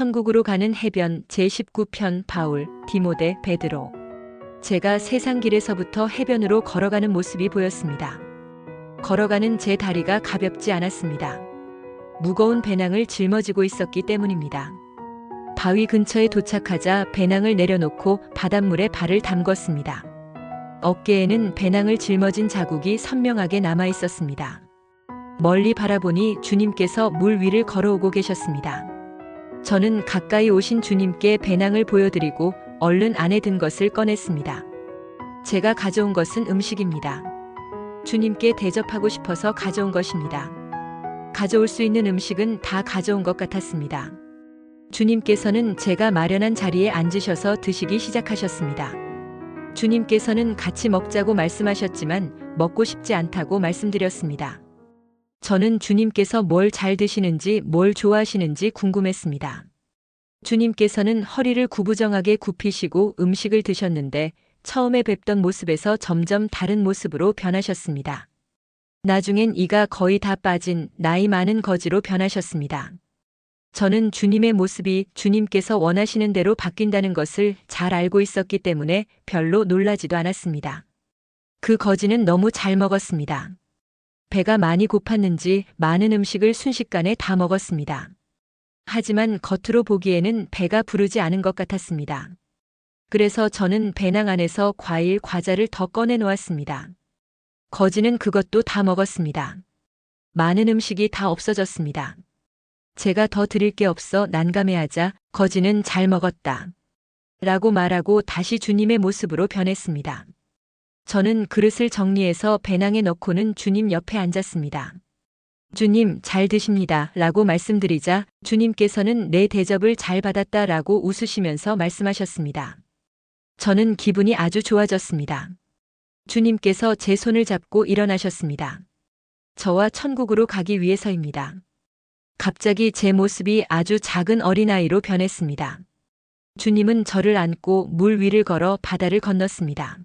천국으로 가는 해변 제19편 바울, 디모데, 베드로. 제가 세상 길에서부터 해변으로 걸어가는 모습이 보였습니다. 걸어가는 제 다리가 가볍지 않았습니다. 무거운 배낭을 짊어지고 있었기 때문입니다. 바위 근처에 도착하자 배낭을 내려놓고 바닷물에 발을 담궜습니다. 어깨에는 배낭을 짊어진 자국이 선명하게 남아 있었습니다. 멀리 바라보니 주님께서 물 위를 걸어오고 계셨습니다. 저는 가까이 오신 주님께 배낭을 보여드리고 얼른 안에 든 것을 꺼냈습니다. 제가 가져온 것은 음식입니다. 주님께 대접하고 싶어서 가져온 것입니다. 가져올 수 있는 음식은 다 가져온 것 같았습니다. 주님께서는 제가 마련한 자리에 앉으셔서 드시기 시작하셨습니다. 주님께서는 같이 먹자고 말씀하셨지만 먹고 싶지 않다고 말씀드렸습니다. 저는 주님께서 뭘 잘 드시는지 뭘 좋아하시는지 궁금했습니다. 주님께서는 허리를 구부정하게 굽히시고 음식을 드셨는데 처음에 뵙던 모습에서 점점 다른 모습으로 변하셨습니다. 나중엔 이가 거의 다 빠진 나이 많은 거지로 변하셨습니다. 저는 주님의 모습이 주님께서 원하시는 대로 바뀐다는 것을 잘 알고 있었기 때문에 별로 놀라지도 않았습니다. 그 거지는 너무 잘 먹었습니다. 배가 많이 고팠는지 많은 음식을 순식간에 다 먹었습니다. 하지만 겉으로 보기에는 배가 부르지 않은 것 같았습니다. 그래서 저는 배낭 안에서 과일, 과자를 더 꺼내 놓았습니다. 거지는 그것도 다 먹었습니다. 많은 음식이 다 없어졌습니다. 제가 더 드릴 게 없어 난감해하자 거지는 잘 먹었다 라고 말하고 다시 주님의 모습으로 변했습니다. 저는 그릇을 정리해서 배낭에 넣고는 주님 옆에 앉았습니다. 주님, 잘 드십니다 라고 말씀드리자 주님께서는 내 대접을 잘 받았다 라고 웃으시면서 말씀하셨습니다. 저는 기분이 아주 좋아졌습니다. 주님께서 제 손을 잡고 일어나셨습니다. 저와 천국으로 가기 위해서입니다. 갑자기 제 모습이 아주 작은 어린아이로 변했습니다. 주님은 저를 안고 물 위를 걸어 바다를 건넜습니다.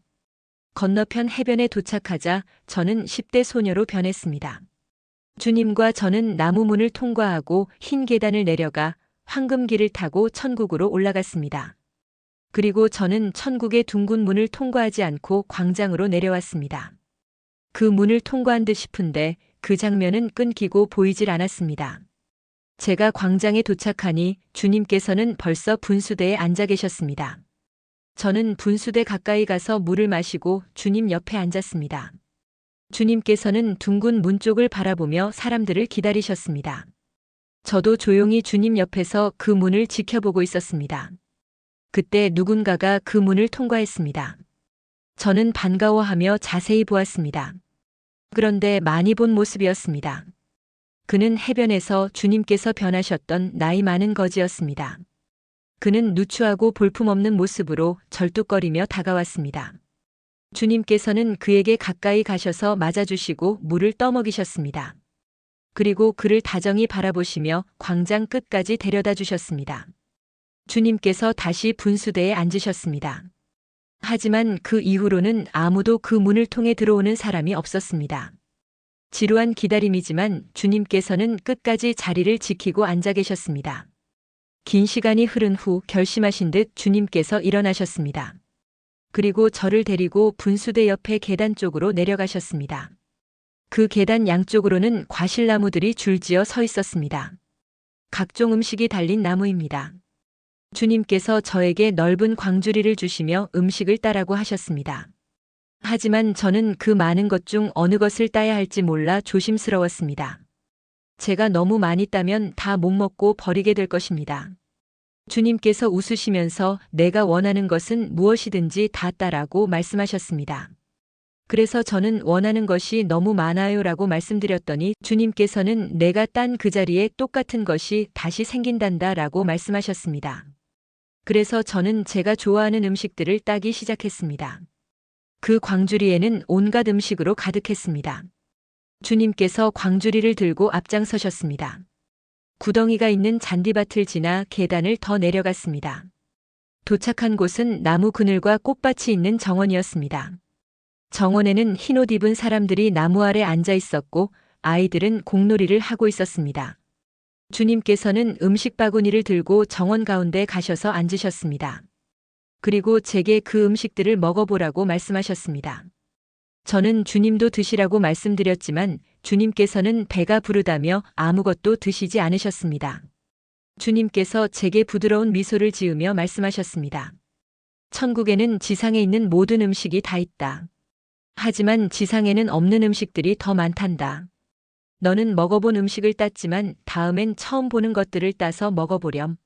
건너편 해변에 도착하자 저는 10대 소녀로 변했습니다. 주님과 저는 나무 문을 통과하고 흰 계단을 내려가 황금길을 타고 천국으로 올라갔습니다. 그리고 저는 천국의 둥근 문을 통과하지 않고 광장으로 내려왔습니다. 그 문을 통과한 듯 싶은데 그 장면은 끊기고 보이질 않았습니다. 제가 광장에 도착하니 주님께서는 벌써 분수대에 앉아 계셨습니다. 저는 분수대 가까이 가서 물을 마시고 주님 옆에 앉았습니다. 주님께서는 둥근 문 쪽을 바라보며 사람들을 기다리셨습니다. 저도 조용히 주님 옆에서 그 문을 지켜보고 있었습니다. 그때 누군가가 그 문을 통과했습니다. 저는 반가워하며 자세히 보았습니다. 그런데 많이 본 모습이었습니다. 그는 해변에서 주님께서 변하셨던 나이 많은 거지였습니다. 그는 누추하고 볼품없는 모습으로 절뚝거리며 다가왔습니다. 주님께서는 그에게 가까이 가셔서 맞아주시고 물을 떠먹이셨습니다. 그리고 그를 다정히 바라보시며 광장 끝까지 데려다 주셨습니다. 주님께서 다시 분수대에 앉으셨습니다. 하지만 그 이후로는 아무도 그 문을 통해 들어오는 사람이 없었습니다. 지루한 기다림이지만 주님께서는 끝까지 자리를 지키고 앉아 계셨습니다. 긴 시간이 흐른 후 결심하신 듯 주님께서 일어나셨습니다. 그리고 저를 데리고 분수대 옆에 계단 쪽으로 내려가셨습니다. 그 계단 양쪽으로는 과실나무들이 줄지어 서 있었습니다. 각종 음식이 달린 나무입니다. 주님께서 저에게 넓은 광주리를 주시며 음식을 따라고 하셨습니다. 하지만 저는 그 많은 것 중 어느 것을 따야 할지 몰라 조심스러웠습니다. 제가 너무 많이 따면 다 못 먹고 버리게 될 것입니다. 주님께서 웃으시면서 내가 원하는 것은 무엇이든지 다 따라고 말씀하셨습니다. 그래서 저는 원하는 것이 너무 많아요 라고 말씀드렸더니 주님께서는 내가 딴 그 자리에 똑같은 것이 다시 생긴단다 라고 말씀하셨습니다. 그래서 저는 제가 좋아하는 음식들을 따기 시작했습니다. 그 광주리에는 온갖 음식으로 가득했습니다. 주님께서 광주리를 들고 앞장서셨습니다. 구덩이가 있는 잔디밭을 지나 계단을 더 내려갔습니다. 도착한 곳은 나무 그늘과 꽃밭이 있는 정원이었습니다. 정원에는 흰옷 입은 사람들이 나무 아래 앉아 있었고 아이들은 공놀이를 하고 있었습니다. 주님께서는 음식 바구니를 들고 정원 가운데 가셔서 앉으셨습니다. 그리고 제게 그 음식들을 먹어보라고 말씀하셨습니다. 저는 주님도 드시라고 말씀드렸지만 주님께서는 배가 부르다며 아무것도 드시지 않으셨습니다. 주님께서 제게 부드러운 미소를 지으며 말씀하셨습니다. 천국에는 지상에 있는 모든 음식이 다 있다. 하지만 지상에는 없는 음식들이 더 많단다. 너는 먹어본 음식을 땄지만 다음엔 처음 보는 것들을 따서 먹어보렴.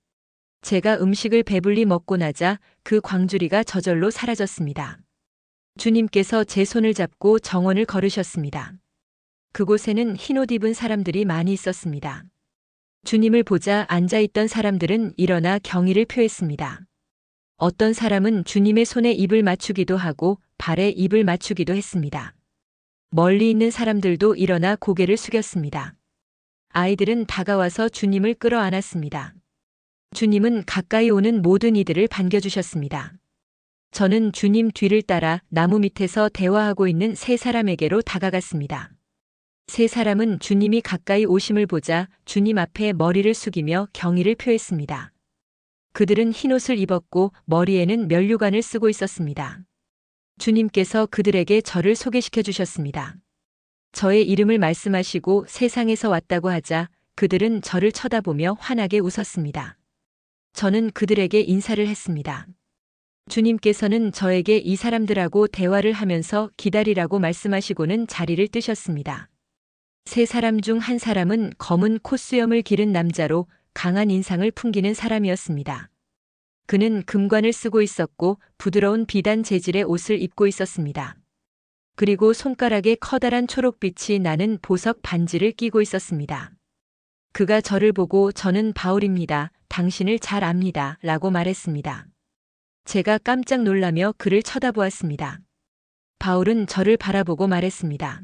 제가 음식을 배불리 먹고 나자 그 광주리가 저절로 사라졌습니다. 주님께서 제 손을 잡고 정원을 걸으셨습니다. 그곳에는 흰옷 입은 사람들이 많이 있었습니다. 주님을 보자 앉아있던 사람들은 일어나 경의를 표했습니다. 어떤 사람은 주님의 손에 입을 맞추기도 하고 발에 입을 맞추기도 했습니다. 멀리 있는 사람들도 일어나 고개를 숙였습니다. 아이들은 다가와서 주님을 끌어안았습니다. 주님은 가까이 오는 모든 이들을 반겨주셨습니다. 저는 주님 뒤를 따라 나무 밑에서 대화하고 있는 세 사람에게로 다가갔습니다. 세 사람은 주님이 가까이 오심을 보자 주님 앞에 머리를 숙이며 경의를 표했습니다. 그들은 흰옷을 입었고 머리에는 면류관을 쓰고 있었습니다. 주님께서 그들에게 저를 소개시켜 주셨습니다. 저의 이름을 말씀하시고 세상에서 왔다고 하자 그들은 저를 쳐다보며 환하게 웃었습니다. 저는 그들에게 인사를 했습니다. 주님께서는 저에게 이 사람들하고 대화를 하면서 기다리라고 말씀하시고는 자리를 뜨셨습니다. 세 사람 중 한 사람은 검은 콧수염을 기른 남자로 강한 인상을 풍기는 사람이었습니다. 그는 금관을 쓰고 있었고 부드러운 비단 재질의 옷을 입고 있었습니다. 그리고 손가락에 커다란 초록빛이 나는 보석 반지를 끼고 있었습니다. 그가 저를 보고 저는 바울입니다. 당신을 잘 압니다. 라고 말했습니다. 제가 깜짝 놀라며 그를 쳐다보았습니다. 바울은 저를 바라보고 말했습니다.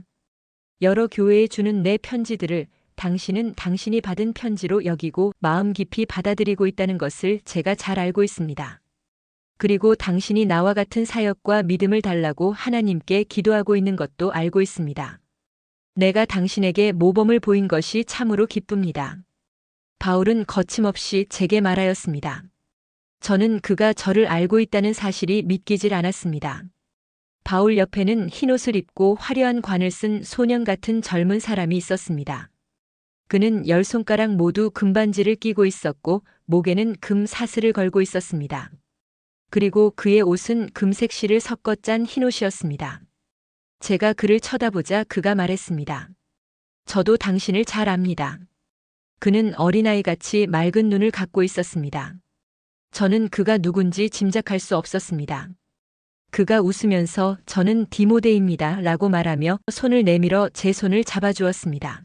여러 교회에 주는 내 편지들을 당신은 당신이 받은 편지로 여기고 마음 깊이 받아들이고 있다는 것을 제가 잘 알고 있습니다. 그리고 당신이 나와 같은 사역과 믿음을 달라고 하나님께 기도하고 있는 것도 알고 있습니다. 내가 당신에게 모범을 보인 것이 참으로 기쁩니다. 바울은 거침없이 제게 말하였습니다. 저는 그가 저를 알고 있다는 사실이 믿기질 않았습니다. 바울 옆에는 흰옷을 입고 화려한 관을 쓴 소년 같은 젊은 사람이 있었습니다. 그는 10손가락 모두 금반지를 끼고 있었고 목에는 금 사슬을 걸고 있었습니다. 그리고 그의 옷은 금색 실을 섞어 짠 흰옷이었습니다. 제가 그를 쳐다보자 그가 말했습니다. 저도 당신을 잘 압니다. 그는 어린아이같이 맑은 눈을 갖고 있었습니다. 저는 그가 누군지 짐작할 수 없었습니다. 그가 웃으면서 저는 디모데입니다. 라고 말하며 손을 내밀어 제 손을 잡아주었습니다.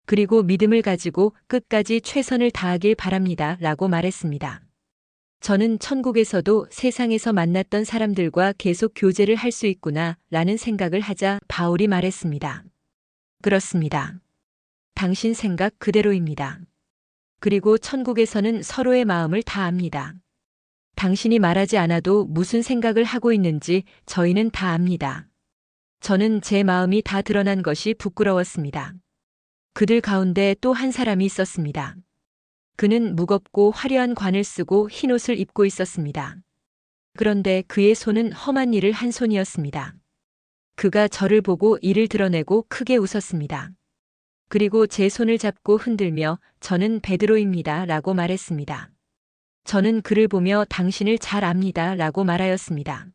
그리고 믿음을 가지고 끝까지 최선을 다하길 바랍니다. 라고 말했습니다. 저는 천국에서도 세상에서 만났던 사람들과 계속 교제를 할 수 있구나 라는 생각을 하자 바울이 말했습니다. 그렇습니다. 당신 생각 그대로입니다. 그리고 천국에서는 서로의 마음을 다 압니다. 당신이 말하지 않아도 무슨 생각을 하고 있는지 저희는 다 압니다. 저는 제 마음이 다 드러난 것이 부끄러웠습니다. 그들 가운데 또 한 사람이 있었습니다. 그는 무겁고 화려한 관을 쓰고 흰옷을 입고 있었습니다. 그런데 그의 손은 험한 일을 한 손이었습니다. 그가 저를 보고 이를 드러내고 크게 웃었습니다. 그리고 제 손을 잡고 흔들며 저는 베드로입니다. 라고 말했습니다. 저는 그를 보며 당신을 잘 압니다. 라고 말하였습니다.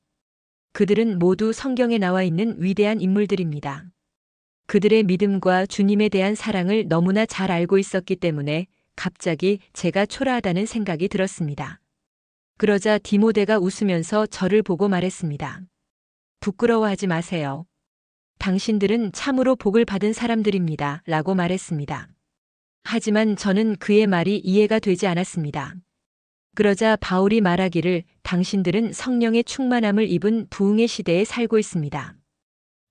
그들은 모두 성경에 나와 있는 위대한 인물들입니다. 그들의 믿음과 주님에 대한 사랑을 너무나 잘 알고 있었기 때문에 갑자기 제가 초라하다는 생각이 들었습니다. 그러자 디모데가 웃으면서 저를 보고 말했습니다. 부끄러워하지 마세요. 당신들은 참으로 복을 받은 사람들입니다. 라고 말했습니다. 하지만 저는 그의 말이 이해가 되지 않았습니다. 그러자 바울이 말하기를 당신들은 성령의 충만함을 입은 부흥의 시대에 살고 있습니다.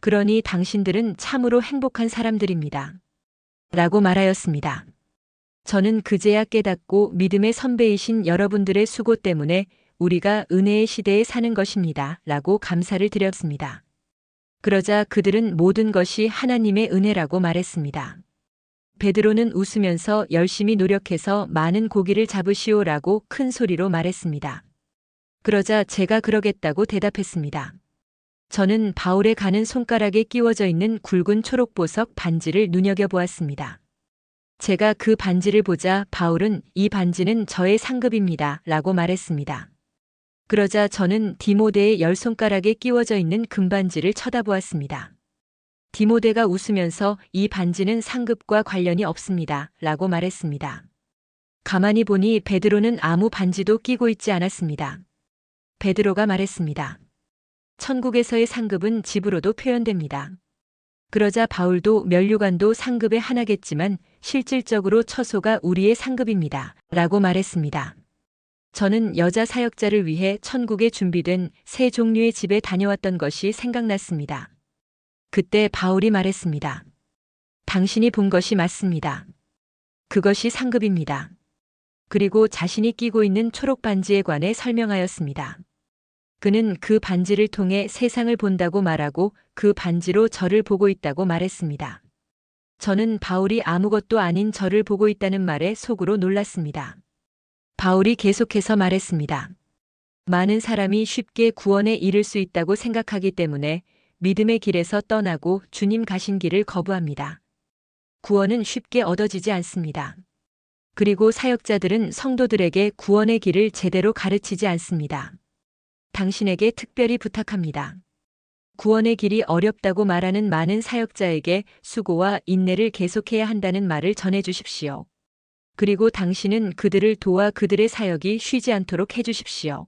그러니 당신들은 참으로 행복한 사람들입니다. 라고 말하였습니다. 저는 그제야 깨닫고 믿음의 선배이신 여러분들의 수고 때문에 우리가 은혜의 시대에 사는 것입니다. 라고 감사를 드렸습니다. 그러자 그들은 모든 것이 하나님의 은혜라고 말했습니다. 베드로는 웃으면서 열심히 노력해서 많은 고기를 잡으시오라고 큰 소리로 말했습니다. 그러자 제가 그러겠다고 대답했습니다. 저는 바울의 가는 손가락에 끼워져 있는 굵은 초록보석 반지를 눈여겨보았습니다. 제가 그 반지를 보자 바울은 이 반지는 저의 상급입니다 라고 말했습니다. 그러자 저는 디모데의 열 손가락에 끼워져 있는 금반지를 쳐다보았습니다. 디모데가 웃으면서 이 반지는 상급과 관련이 없습니다 라고 말했습니다. 가만히 보니 베드로는 아무 반지도 끼고 있지 않았습니다. 베드로가 말했습니다. 천국에서의 상급은 집으로도 표현됩니다. 그러자 바울도 면류관도 상급의 하나겠지만 실질적으로 처소가 우리의 상급입니다 라고 말했습니다. 저는 여자 사역자를 위해 천국에 준비된 세 종류의 집에 다녀왔던 것이 생각났습니다. 그때 바울이 말했습니다. 당신이 본 것이 맞습니다. 그것이 상급입니다. 그리고 자신이 끼고 있는 초록 반지에 관해 설명하였습니다. 그는 그 반지를 통해 세상을 본다고 말하고 그 반지로 저를 보고 있다고 말했습니다. 저는 바울이 아무것도 아닌 저를 보고 있다는 말에 속으로 놀랐습니다. 바울이 계속해서 말했습니다. 많은 사람이 쉽게 구원에 이를 수 있다고 생각하기 때문에 믿음의 길에서 떠나고 주님 가신 길을 거부합니다. 구원은 쉽게 얻어지지 않습니다. 그리고 사역자들은 성도들에게 구원의 길을 제대로 가르치지 않습니다. 당신에게 특별히 부탁합니다. 구원의 길이 어렵다고 말하는 많은 사역자에게 수고와 인내를 계속해야 한다는 말을 전해주십시오. 그리고 당신은 그들을 도와 그들의 사역이 쉬지 않도록 해주십시오.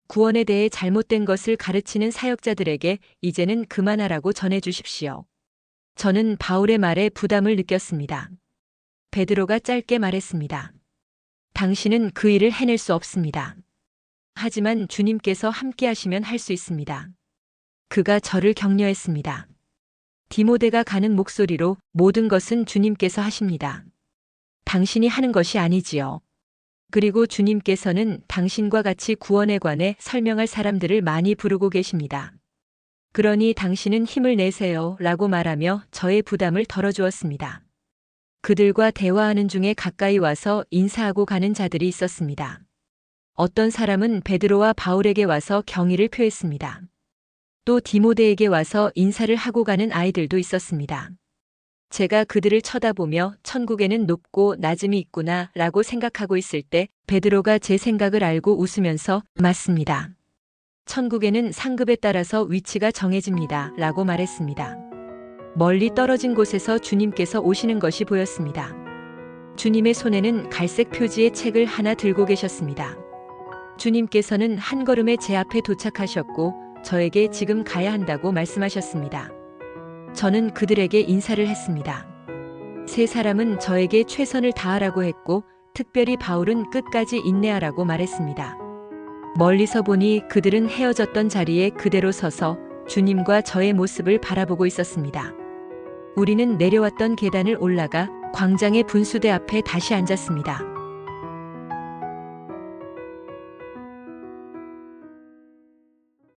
구원에 대해 잘못된 것을 가르치는 사역자들에게 이제는 그만하라고 전해주십시오. 저는 바울의 말에 부담을 느꼈습니다. 베드로가 짧게 말했습니다. 당신은 그 일을 해낼 수 없습니다. 하지만 주님께서 함께 하시면 할 수 있습니다. 그가 저를 격려했습니다. 디모데가 가는 목소리로 모든 것은 주님께서 하십니다. 당신이 하는 것이 아니지요. 그리고 주님께서는 당신과 같이 구원에 관해 설명할 사람들을 많이 부르고 계십니다. 그러니 당신은 힘을 내세요 라고 말하며 저의 부담을 덜어주었습니다. 그들과 대화하는 중에 가까이 와서 인사하고 가는 자들이 있었습니다. 어떤 사람은 베드로와 바울에게 와서 경의를 표했습니다. 또 디모데에게 와서 인사를 하고 가는 아이들도 있었습니다. 제가 그들을 쳐다보며 천국에는 높고 낮음이 있구나 라고 생각하고 있을 때 베드로가 제 생각을 알고 웃으면서 맞습니다. 천국에는 상급에 따라서 위치가 정해집니다 라고 말했습니다. 멀리 떨어진 곳에서 주님께서 오시는 것이 보였습니다. 주님의 손에는 갈색 표지의 책을 하나 들고 계셨습니다. 주님께서는 한 걸음에 제 앞에 도착하셨고 저에게 지금 가야 한다고 말씀하셨습니다. 저는 그들에게 인사를 했습니다. 세 사람은 저에게 최선을 다하라고 했고 특별히 바울은 끝까지 인내하라고 말했습니다. 멀리서 보니 그들은 헤어졌던 자리에 그대로 서서 주님과 저의 모습을 바라보고 있었습니다. 우리는 내려왔던 계단을 올라가 광장의 분수대 앞에 다시 앉았습니다.